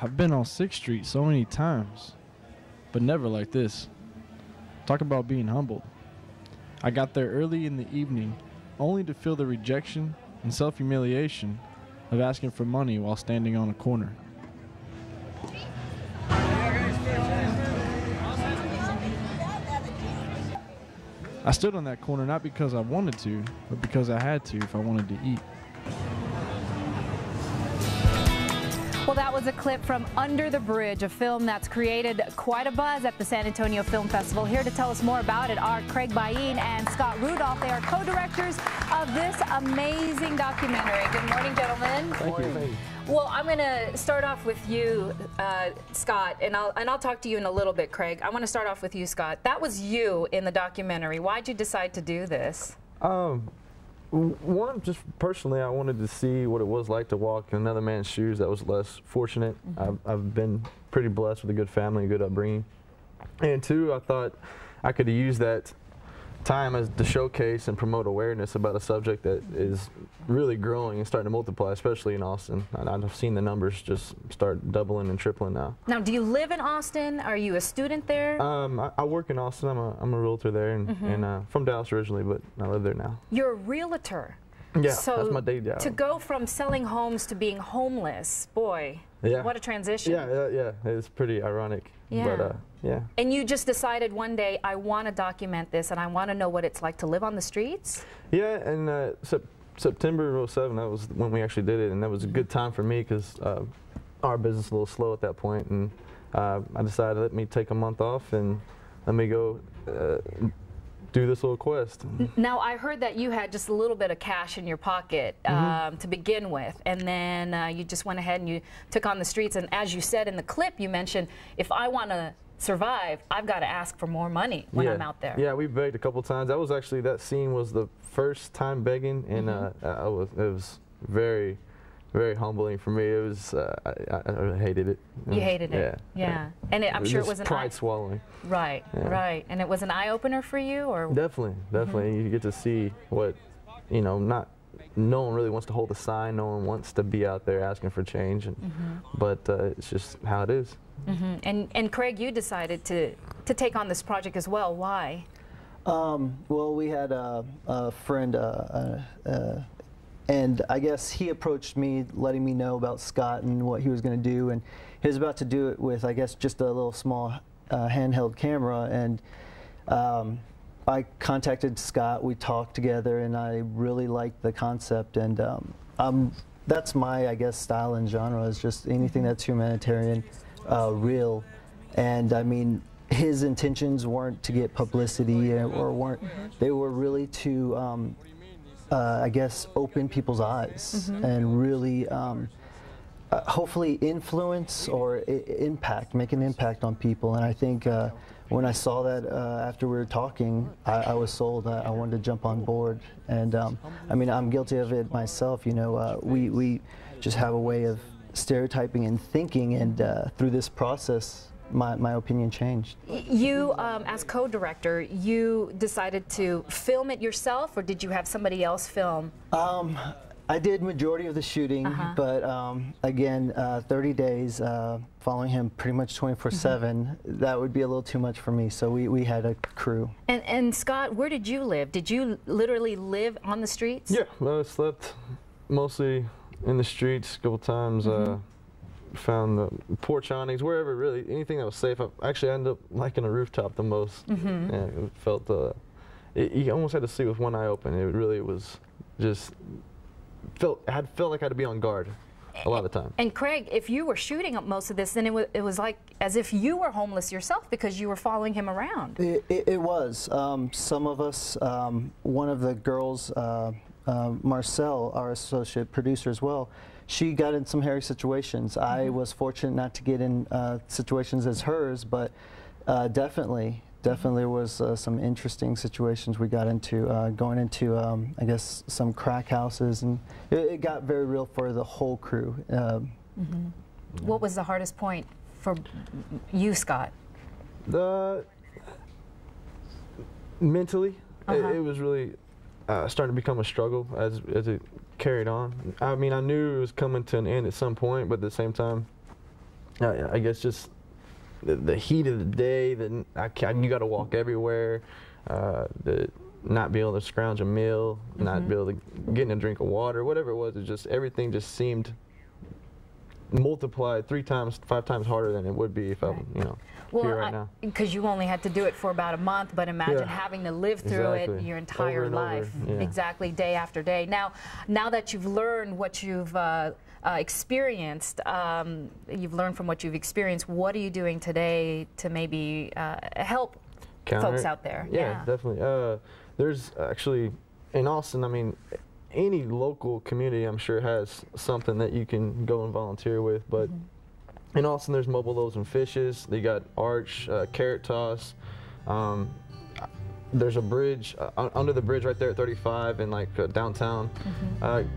I've been on 6th Street so many times, but never like this. Talk about being humbled. I got there early in the evening, only to feel the rejection and self-humiliation of asking for money while standing on a corner. I stood on that corner not because I wanted to, but because I had to if I wanted to eat. Well, that was a clip from Under the Bridge, a film that's created quite a buzz at the San Antonio Film Festival. Here to tell us more about it are Craig Bain and Scott Rudolph. They are co-directors of this amazing documentary. Good morning, gentlemen. Thank you. Well, I'm going to start off with you, Scott, and I'll talk to you in a little bit, Craig. I want to start off with you, Scott. That was you in the documentary. Why'd you decide to do this? One, just personally, I wanted to see what it was like to walk in another man's shoes that was less fortunate. I've been pretty blessed with a good family, a good upbringing. And two, I thought I could use that time as to showcase and promote awareness about a subject that is really growing and starting to multiply, especially in Austin. I've seen the numbers just start doubling and tripling now. Now, do you live in Austin? Are you a student there? I work in Austin. I'm a realtor there, and from Dallas originally, but I live there now. You're a realtor. Yeah, so that's my day job. To go from selling homes to being homeless, boy, what a transition. Yeah, it's pretty ironic. Yeah. But, yeah. And you just decided one day, I want to document this, and I want to know what it's like to live on the streets? Yeah, and September of '07, that was when we actually did it, and that was a good time for me because our business was a little slow at that point, and I decided let me take a month off and let me go do this little quest. Now, I heard that you had just a little bit of cash in your pocket to begin with, and then you just went ahead and you took on the streets, and as you said in the clip, you mentioned, if I want to survive, I've got to ask for more money when I'm out there. Yeah, we begged a couple times. That was actually, that scene was the first time begging, and it was very, very humbling for me. It was, I hated it. You hated it? Yeah. And I'm sure it was an pride swallowing. Right, right. And it was an eye-opener for you? Or Definitely. You get to see what, no one really wants to hold a sign. No one wants to be out there asking for change, but it's just how it is. And Craig, you decided to take on this project as well. Why? Well, we had a friend, and I guess he approached me, letting me know about Scott and what he was going to do, and he was about to do it with, I guess, just a little small handheld camera, and I contacted Scott, we talked together, and I really liked the concept, and that's my, I guess, style and genre, is just anything that's humanitarian, real, and I mean, his intentions weren't to get publicity or weren't, they were really to, I guess, open people's eyes and really hopefully influence or impact, make an impact on people. And I think when I saw that after we were talking, I was sold. I wanted to jump on board. And I mean, I'm guilty of it myself. We just have a way of stereotyping and thinking, and through this process, my opinion changed. You, as co-director, you decided to film it yourself, or did you have somebody else film? I did majority of the shooting, but again, 30 days following him pretty much 24/7, that would be a little too much for me, so we had a crew. And Scott, where did you live? Did you literally live on the streets? Yeah, I slept mostly in the streets a couple times. Found the porch awnings, wherever, really, anything that was safe. I actually ended up liking a rooftop the most. Yeah, it felt, you almost had to sleep with one eye open. It really was just, felt like I had to be on guard a lot of the time. And Craig, if you were shooting up most of this, then it was like as if you were homeless yourself because you were following him around. It was. Some of us, one of the girls, Marcel, our associate producer as well, she got in some hairy situations. I was fortunate not to get in situations as hers, but definitely was some interesting situations we got into, going into, I guess, some crack houses, and it got very real for the whole crew. What was the hardest point for you, Scott? Mentally, it was really starting to become a struggle as it carried on. I mean, I knew it was coming to an end at some point, but at the same time, I guess just the heat of the day, you got to walk everywhere, not be able to scrounge a meal, not be able to get a drink of water, whatever it was. It just, everything just seemed multiplied 3 times, 5 times harder than it would be if I'm, you know, here right now. Because you only had to do it for about a month, but imagine having to live through it your entire life, exactly, day after day. Now that you've learned what you've experienced, you've learned from what you've experienced, what are you doing today to maybe help folks out there? Yeah, definitely. There's actually, in Austin, I mean, any local community, I'm sure, has something that you can go and volunteer with. But in Austin, there's Mobile Loaves and Fishes. They got Arch, Carrot Toss. There's a bridge, under the bridge right there at 35 in like downtown.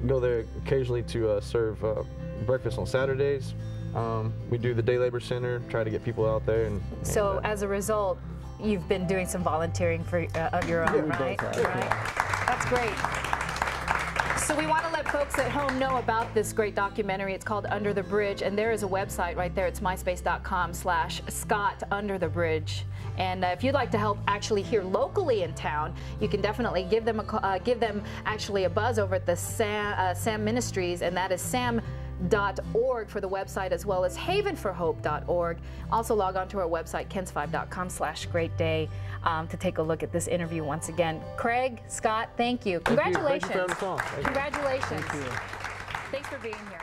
Go there occasionally to serve breakfast on Saturdays. We do the Day Labor Center, try to get people out there. So as a result, you've been doing some volunteering for of your own, right? That's great. So we want to let folks at home know about this great documentary. It's called Under the Bridge, and there is a website right there. It's myspace.com/ScottUnderTheBridge. And if you'd like to help actually here locally in town, you can definitely give them actually a buzz over at the SAM Ministries, and that is sam.org for the website, as well as havenforhope.org. Also log on to our website, kens5.com/greatday, to take a look at this interview once again. Craig, Scott, thank you. Congratulations. Thank you for having us on. Congratulations. Thank you. Thanks for being here.